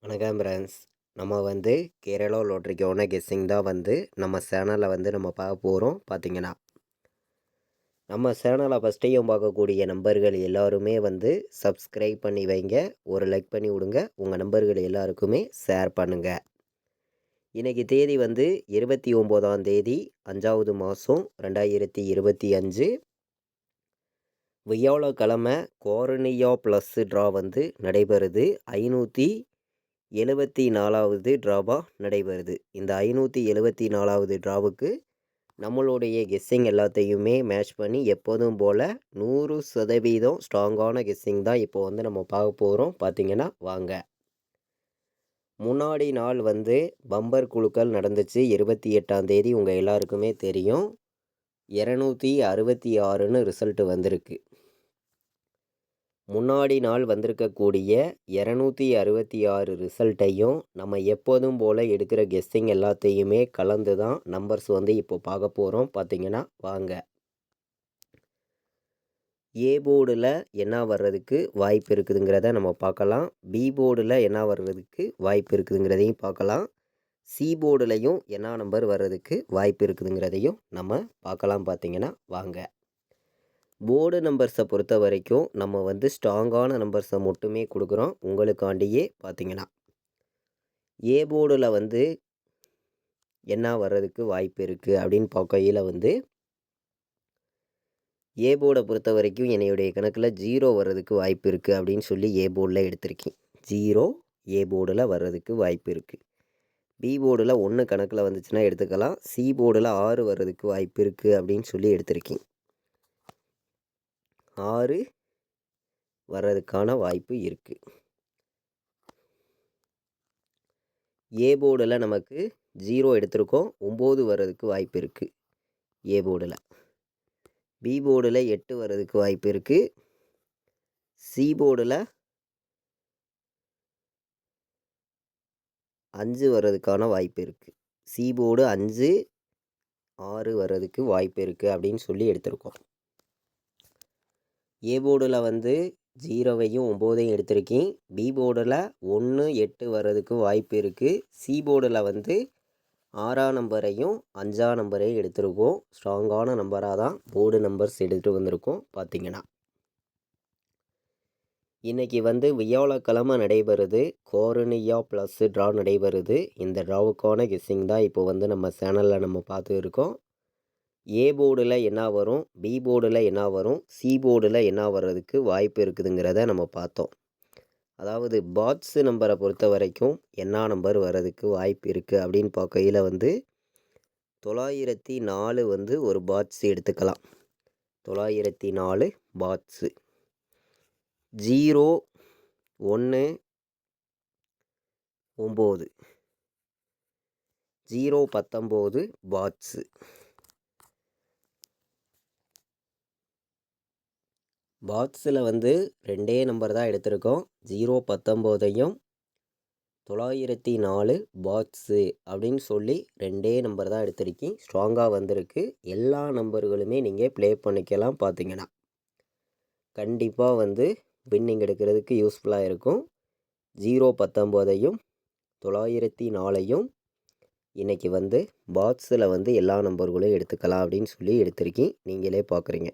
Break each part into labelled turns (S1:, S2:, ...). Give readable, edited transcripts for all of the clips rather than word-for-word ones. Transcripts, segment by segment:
S1: வணக்கம் ஃப்ரெண்ட்ஸ். நம்ம கேரளா லாட்ரிக்கான கெஸ்ஸிங் தான் நம்ம சேனலில் நம்ம பார்க்க போகிறோம். பார்த்தீங்கன்னா நம்ம சேனலை ஃபஸ்ட்டையும் பார்க்கக்கூடிய நம்பர்கள் எல்லாருமே சப்ஸ்கிரைப் பண்ணி வைங்க, ஒரு லைக் பண்ணி விடுங்க, உங்கள் நம்பர்கள் எல்லாருக்குமே ஷேர் பண்ணுங்கள். இன்றைக்கி தேதி 29ஆம் தேதி 5வது மாதம் 2025. வியாழக்கிழமை கோரனியா ப்ளஸ் ட்ரா நடைபெறுது. 574வது ட்ராவாக நடைபெறுது. இந்த 574வது ட்ராவுக்கு நம்மளுடைய கெஸ்ஸிங் எல்லாத்தையுமே மேட்ச் பண்ணி எப்போதும் போல் 100% ஸ்ட்ராங்கான கெஸ்ஸிங் தான் இப்போ நம்ம பார்க்க போகிறோம். பார்த்திங்கன்னா வாங்க. முன்னாடி நாள் பம்பர் குழுக்கள் நடந்துச்சு. 28ஆம் தேதி உங்கள் எல்லாருக்குமே தெரியும். 266ன்னு ரிசல்ட்டு வந்திருக்கு. முன்னாடி நாள் வந்திருக்கக்கூடிய 266 ரிசல்ட்டையும் நம்ம எப்போதும் போல் எடுக்கிற கெஸ்ஸிங் எல்லாத்தையுமே கலந்து தான் நம்பர்ஸ் இப்போ பார்க்க போகிறோம். பார்த்திங்கன்னா வாங்க. ஏ போர்டில் என்ன வர்றதுக்கு வாய்ப்பு இருக்குதுங்கிறத நம்ம பார்க்கலாம். பி போர்டில் என்ன வர்றதுக்கு வாய்ப்பு இருக்குதுங்கிறதையும் பார்க்கலாம். சி போர்டுலையும் என்ன நம்பர் வர்றதுக்கு வாய்ப்பு இருக்குதுங்கிறதையும் நம்ம பார்க்கலாம். பார்த்திங்கன்னா வாங்க. போர்டு நம்பர்ஸை பொறுத்த வரைக்கும் நம்ம ஸ்ட்ராங்கான நம்பர்ஸை மட்டுமே கொடுக்குறோம் உங்களுக்காண்டியே. பார்த்திங்கன்னா ஏ போர்டில் என்ன வர்றதுக்கு வாய்ப்பு இருக்குது அப்படின்னு பார்க்கையில் ஏ போர்டை பொறுத்த வரைக்கும் என்னுடைய கணக்கில் 0 வர்றதுக்கு வாய்ப்பு இருக்குது அப்படின்னு சொல்லி ஏ போர்டில் எடுத்திருக்கேன். 0 ஏ போர்டில் வர்றதுக்கு வாய்ப்பு இருக்குது. பி போர்டில் 1 கணக்கில் வந்துச்சுன்னா எடுத்துக்கலாம். சி போர்டில் 6 வர்றதுக்கு வாய்ப்பு இருக்குது அப்படின்னு சொல்லி எடுத்திருக்கேன். 6 வர்றதுக்கான வாய்ப்பு இருக்குது. ஏ போர்டில் நமக்கு 0 எடுத்திருக்கோம். 9 வர்றதுக்கு வாய்ப்பு இருக்குது ஏ போர்டில். பி போர்டில் 8 வர்றதுக்கு வாய்ப்பு இருக்குது. சி போர்டில் 5 வர்றதுக்கான வாய்ப்பு இருக்குது. சி போர்டு 5 6 வர்றதுக்கு வாய்ப்பு இருக்குது அப்படின்னு சொல்லி எடுத்திருக்கோம். ஏ போர்டில் 0வையும் 9ஐயும் எடுத்திருக்கேன். பி போர்டில் 1 8 வர்றதுக்கு வாய்ப்பு இருக்குது. சி போர்டில் 6ஆம் நம்பரையும் 5ஆம் நம்பரையும் எடுத்திருக்கோம். ஸ்ட்ராங்கான நம்பராக தான் போர்டு நம்பர்ஸ் எடுத்துகிட்டு வந்திருக்கோம். பார்த்திங்கன்னா இன்றைக்கி வியாழக்கிழமை நடைபெறுது. கோரனியா ப்ளஸ் ட்ரா நடைபெறுது. இந்த ட்ராவுக்கான கெஸ்ஸிங் தான் இப்போ நம்ம சேனலில் நம்ம பார்த்து இருக்கோம். ஏ போர்டில் என்ன வரும், பி போர்டில் என்ன வரும், சி போர்டில் என்ன வர்றதுக்கு வாய்ப்பு இருக்குதுங்கிறத நம்ம பார்த்தோம். அதாவது பாட்ஸு நம்பரை பொறுத்த வரைக்கும் என்ன நம்பர் வர்றதுக்கு வாய்ப்பு இருக்குது அப்படின்னு பார்க்கையில் 904 ஒரு பாட்ஸு எடுத்துக்கலாம். 904 பாட்ஸு. 0 1 9 0 19 பாட்ஸு. பாக்ஸில் 2 நம்பர் தான் எடுத்திருக்கோம். 0 19ஐயும் 904 பாக்ஸு அப்படின்னு சொல்லி 2 நம்பர் தான் எடுத்திருக்கேன். ஸ்ட்ராங்காக வந்திருக்கு. எல்லா நம்பர்களுமே நீங்கள் ப்ளே பண்ணிக்கலாம். பார்த்தீங்கன்னா கண்டிப்பாக வின்னிங் எடுக்கிறதுக்கு யூஸ்ஃபுல்லாக இருக்கும். 0 19ஐயும் 904ஐயும் இன்றைக்கி பாக்ஸில் எல்லா நம்பர்களையும் எடுத்துக்கலாம் அப்படின்னு சொல்லி எடுத்திருக்கேன். நீங்களே பார்க்குறீங்க.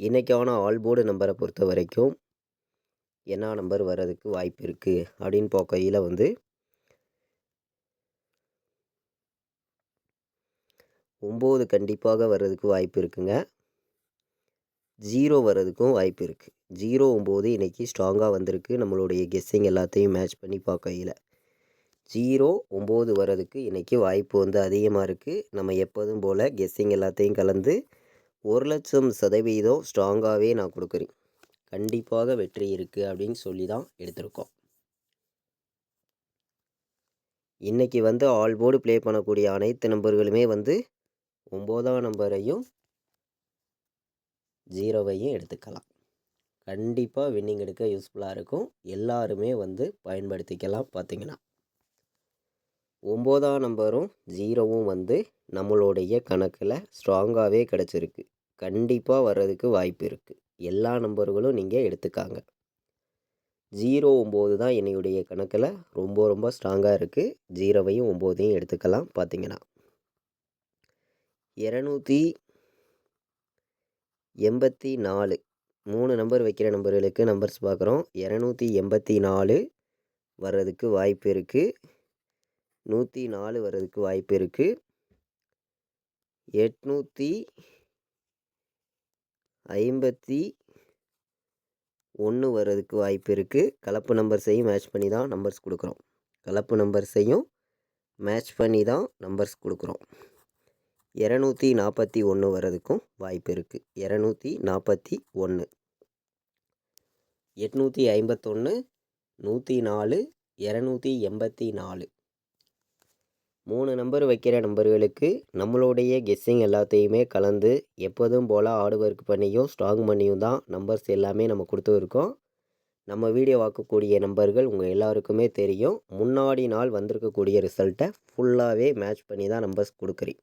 S1: இன்றைக்கான ஆல் போர்டு நம்பரை பொறுத்த வரைக்கும் என்ன நம்பர் வர்றதுக்கு வாய்ப்பு இருக்குது அப்படின்னு பார்க்கையில் 9 கண்டிப்பாக வர்றதுக்கு வாய்ப்பு இருக்குங்க. 0 வர்றதுக்கும் வாய்ப்பு இருக்குது. 0 9 இன்றைக்கி ஸ்ட்ராங்காக வந்திருக்கு. நம்மளுடைய கெஸ்ஸிங் எல்லாத்தையும் மேட்ச் பண்ணி பார்க்கையில் 0 9 வர்றதுக்கு இன்றைக்கி வாய்ப்பு அதிகமாக இருக்குது. நம்ம எப்போதும் போல் கெஸ்ஸிங் எல்லாத்தையும் கலந்து 1,00,000% ஸ்ட்ராங்காகவே நான் கொடுக்குறேன். கண்டிப்பாக வெற்றி இருக்குது அப்படின்னு சொல்லி தான் எடுத்திருக்கோம். இன்றைக்கி ஆல் போர்டு ப்ளே பண்ணக்கூடிய அனைத்து நம்பர்களுமே 9ஆம் நம்பரையும் 0வையும் எடுத்துக்கலாம். கண்டிப்பாக வின்னிங் எடுக்க யூஸ்ஃபுல்லாக இருக்கும். எல்லாருமே பயன்படுத்திக்கலாம். பார்த்திங்கன்னா 9ஆம் நம்பரும் 0வும் நம்மளுடைய கணக்கில் ஸ்ட்ராங்காகவே கிடச்சிருக்கு. கண்டிப்பாக வர்றதுக்கு வாய்ப்பு இருக்குது. எல்லா நம்பர்களும் நீங்கள் எடுத்துக்காங்க. 09 தான் என்னுடைய கணக்கில் ரொம்ப ரொம்ப ஸ்ட்ராங்காக இருக்குது. 0வையும் 9ஐயும் எடுத்துக்கலாம். பார்த்தீங்கன்னா 284 3 நம்பர் வைக்கிற நம்பர்களுக்கு நம்பர்ஸ் பார்க்குறோம். 284 வர்றதுக்கு வாய்ப்பு இருக்குது. 104 வர்றதுக்கு வாய்ப்பு இருக்குது. 851 வர்றதுக்கு வாய்ப்பு இருக்குது. கலப்பு நம்பர்ஸையும் மேட்ச் பண்ணி தான் நம்பர்ஸ் கொடுக்குறோம். கலப்பு நம்பர்ஸையும் மேட்ச் பண்ணி தான் நம்பர்ஸ் கொடுக்குறோம். 241 வர்றதுக்கும் வாய்ப்பு இருக்குது. 241 851 104 284 3 நம்பர் வைக்கிற நம்பர்களுக்கு நம்மளுடைய கெஸ்ஸிங் எல்லாத்தையுமே கலந்து எப்போதும் போல் ஹார்ட் ஒர்க் பண்ணியும் ஸ்ட்ராங் பண்ணியும் தான் நம்பர்ஸ் எல்லாமே நம்ம கொடுத்துருக்கோம். நம்ம வீடியோ பார்க்கக்கூடிய நம்பர்கள் உங்கள் எல்லாருக்குமே தெரியும். முன்னாடி நாள் வந்திருக்கக்கூடிய ரிசல்ட்டை ஃபுல்லாகவே மேட்ச் பண்ணி தான் நம்பர்ஸ் கொடுக்குறேன்.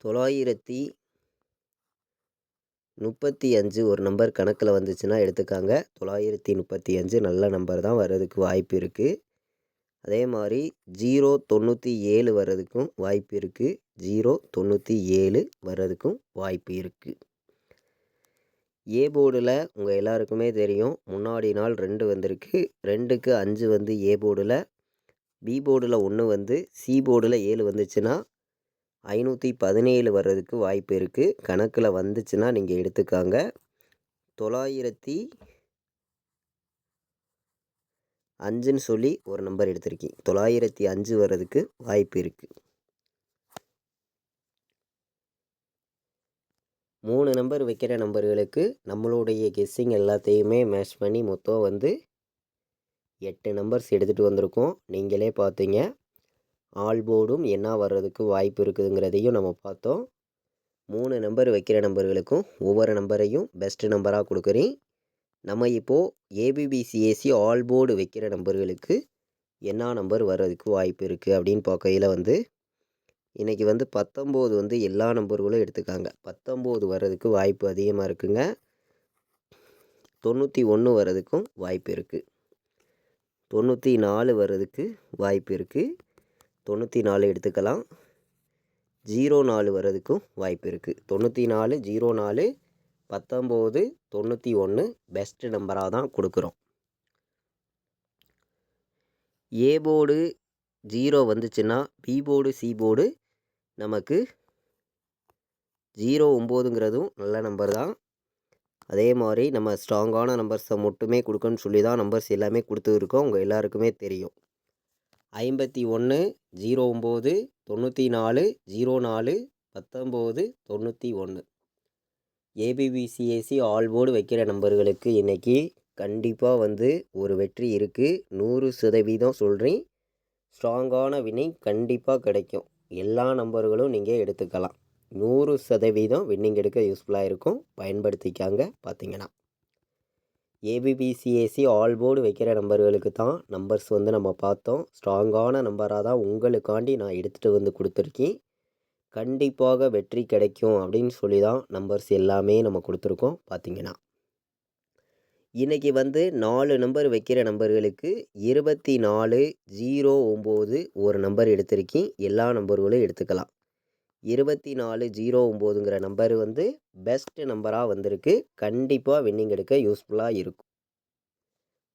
S1: 935 ஒரு நம்பர் கணக்கில் வந்துச்சுன்னா எடுத்துக்காங்க. 935 நல்ல நம்பர் தான், வர்றதுக்கு வாய்ப்பு இருக்குது. அதே மாதிரி 097 வர்றதுக்கும் வாய்ப்பு இருக்குது. 097 வர்றதுக்கும் வாய்ப்பு இருக்குது. ஏ போர்டில் உங்கள் எல்லாருக்குமே தெரியும், முன்னாடி நாள் 2 வந்திருக்கு. 2க்கு 5 வந்து ஏ போர்டில், பி போர்டில் 1 வந்து, சி போர்டில் 7 வந்துச்சுன்னா 517 வர்றதுக்கு வாய்ப்பு இருக்குது. கணக்கில் வந்துச்சுன்னா நீங்கள் எடுத்துக்காங்க. 905ன்னு சொல்லி ஒரு நம்பர் எடுத்திருக்கேன். 905 வர்றதுக்கு வாய்ப்பு இருக்குது. 3 நம்பர் வைக்கிற நம்பர்களுக்கு நம்மளுடைய கெஸ்ஸிங் எல்லாத்தையுமே மேட்ச் பண்ணி மொத்தம் வந்து 8 நம்பர்ஸ் எடுத்துகிட்டு வந்திருக்கோம். நீங்களே பார்த்தீங்க. ஆல் போர்டும் என்ன வர்றதுக்கு வாய்ப்பு இருக்குதுங்கிறதையும் நம்ம பார்த்தோம். 3 நம்பர் வைக்கிற நம்பர்களுக்கும் ஒவ்வொரு நம்பரையும் பெஸ்ட் நம்பராக கொடுக்குறேன். நம்ம இப்போது ஏபிபிசிஏசி ஆல் போர்டு வைக்கிற நம்பர்களுக்கு என்ன நம்பர் வர்றதுக்கு வாய்ப்பு இருக்குது அப்படின்னு பார்க்கையில் வந்து இன்றைக்கி வந்து 19 வந்து எல்லா நம்பர்களும் எடுத்துக்காங்க. 19 வர்றதுக்கு வாய்ப்பு அதிகமாக இருக்குங்க. 91 வர்றதுக்கும் வாய்ப்பு இருக்குது. 94 வர்றதுக்கு வாய்ப்பு இருக்குது. 94 எடுத்துக்கலாம். 04 வர்றதுக்கும் வாய்ப்பு இருக்குது. 94 04 19 91 பெஸ்ட் நம்பராக தான் கொடுக்குறோம். ஏ போர்டு 0 வந்துச்சுன்னா பி போர்டு சி போர்டு நமக்கு 09ங்கிறதும் நல்ல நம்பர் தான். அதே மாதிரி நம்ம ஸ்ட்ராங்கான நம்பர்ஸை மட்டுமே கொடுக்கணும்னு சொல்லி தான் நம்பர்ஸ் எல்லாமே கொடுத்துருக்கோம். உங்கள் எல்லாருக்குமே தெரியும். 51 09 94 04 19 91 ஏபிபிசிஏசி ஆல் போர்டு வைக்கிற நம்பர்களுக்கு இன்றைக்கி கண்டிப்பாக வந்து ஒரு வெற்றி இருக்குது. 100% சொல்கிறேன். ஸ்ட்ராங்கான வின்னிங் கண்டிப்பாக கிடைக்கும். எல்லா நம்பர்களும் நீங்கள் எடுத்துக்கலாம். 100% வின்னிங் எடுக்க யூஸ்ஃபுல்லாக இருக்கும். பயன்படுத்திக்காங்க. பார்த்தீங்கன்னா ஏபிபிசிஏசி ஆல் போர்டு வைக்கிற நம்பர்களுக்கு தான் நம்பர்ஸ் வந்து நம்ம பார்த்தோம். ஸ்ட்ராங்கான நம்பராக தான் உங்களுக்காண்டி நான் எடுத்துகிட்டு வந்து கொடுத்துருக்கேன். கண்டிப்பாக வெற்றி கிடைக்கும் அப்படின்னு சொல்லி தான் நம்பர்ஸ் எல்லாமே நம்ம கொடுத்துருக்கோம். பார்த்தீங்கன்னா இன்றைக்கி வந்து 4 நம்பர் வைக்கிற நம்பர்களுக்கு 24 09 ஒரு நம்பர் எடுத்திருக்கேன். எல்லா நம்பர்களும் எடுத்துக்கலாம். 24 09ங்கிற நம்பர் வந்து பெஸ்ட் நம்பராக வந்திருக்கு. கண்டிப்பாக வின்னிங் எடுக்க யூஸ்ஃபுல்லாக இருக்கும்.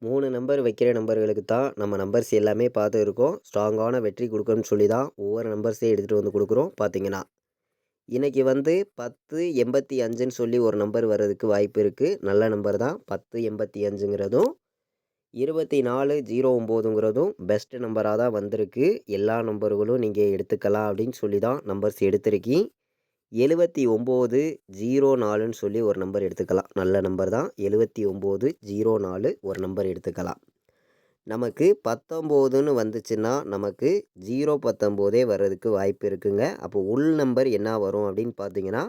S1: 3 நம்பர் வைக்கிற நம்பர்களுக்கு தான் நம்ம நம்பர்ஸ் எல்லாமே பார்த்துருக்கோம். ஸ்ட்ராங்கான வெற்றி கொடுக்கணும்னு சொல்லி தான் ஒவ்வொரு நம்பர்ஸையும் எடுத்துகிட்டு வந்து கொடுக்குறோம். பார்த்தீங்கன்னா இன்றைக்கி வந்து 1085ன்னு சொல்லி ஒரு நம்பர் வர்றதுக்கு வாய்ப்பு இருக்குது. நல்ல நம்பர் தான். 1085ங்கிறதும் 24 09ங்கிறதும் பெஸ்ட் நம்பராக தான் வந்திருக்கு. எல்லா நம்பர்களும் நீங்கள் எடுத்துக்கலாம் அப்படின்னு சொல்லி தான் நம்பர்ஸ் எடுத்திருக்கேன். 79 04ன்னு சொல்லி ஒரு நம்பர் எடுத்துக்கலாம். நல்ல நம்பர் தான். 79 04 ஒரு நம்பர் எடுத்துக்கலாம். நமக்கு 19ன்னு வந்துச்சுன்னா நமக்கு 019 வர்றதுக்கு வாய்ப்பு இருக்குங்க. அப்போ உள் நம்பர் என்ன வரும் அப்படின்னு பார்த்தீங்கன்னா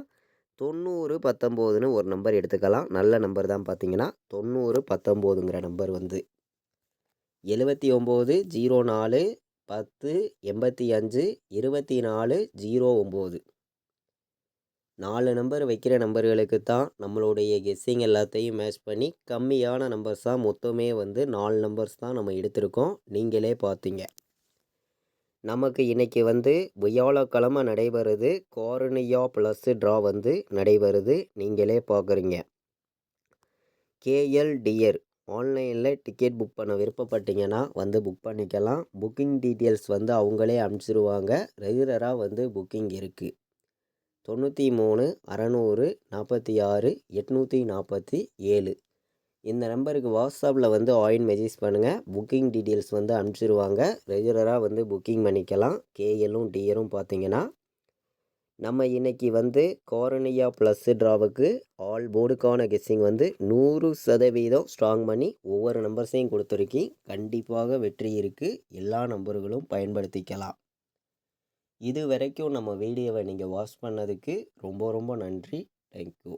S1: 90 19ன்னு ஒரு நம்பர் எடுத்துக்கலாம். நல்ல நம்பர் தான். பார்த்தீங்கன்னா 90 19ங்கிற நம்பர் வந்து 79 04 10 85 24 09 4 நம்பர் வைக்கிற நம்பர்களுக்கு தான் நம்மளுடைய கெஸ்ஸிங் எல்லாத்தையும் மேட்ச் பண்ணி கம்மியான நம்பர்ஸ் தான் மொத்தமே வந்து 4 நம்பர்ஸ் தான் நம்ம எடுத்திருக்கோம். நீங்களே பார்த்தீங்க. நமக்கு இன்னைக்கு வந்து வியாழக்கிழமை நடைபெறுது. கார்னியா ப்ளஸ் ட்ரா வந்து நடைபெறுது. நீங்களே பார்க்குறீங்க. கேஎல் டியர் ஆன்லைனில் டிக்கெட் புக் பண்ண விருப்பப்பட்டீங்கன்னா வந்து புக் பண்ணிக்கலாம். புக்கிங் டீட்டெயில்ஸ் வந்து அவங்களே அனுப்பிச்சிருவாங்க. ரெகுலராக வந்து புக்கிங் இருக்குது. 93 600 46 847 இந்த நம்பருக்கு வாட்ஸ்அப்பில் வந்து மெசேஜ் பண்ணுங்கள். புக்கிங் டீட்டெயில்ஸ் வந்து அனுப்பிச்சிருவாங்க. ரெகுலராக வந்து புக்கிங் பண்ணிக்கலாம். கேஎல்லும் டியரும் பார்த்தீங்கன்னா நம்ம இன்னைக்கு வந்து கார்னியா ப்ளஸ் ட்ராவுக்கு ஆல் போர்டுக்கான கெஸ்ஸிங் வந்து 100% ஸ்ட்ராங் பண்ணி ஒவ்வொரு நம்பர்ஸையும் கொடுத்துருக்கேன். கண்டிப்பாக வெற்றி இருக்குது. எல்லா நம்பர்களும் பயன்படுத்திக்கலாம். இது வரைக்கும் நம்ம வீடியோவை நீங்கள் வாட்ச் பண்ணதுக்கு ரொம்ப ரொம்ப நன்றி. தேங்க்யூ.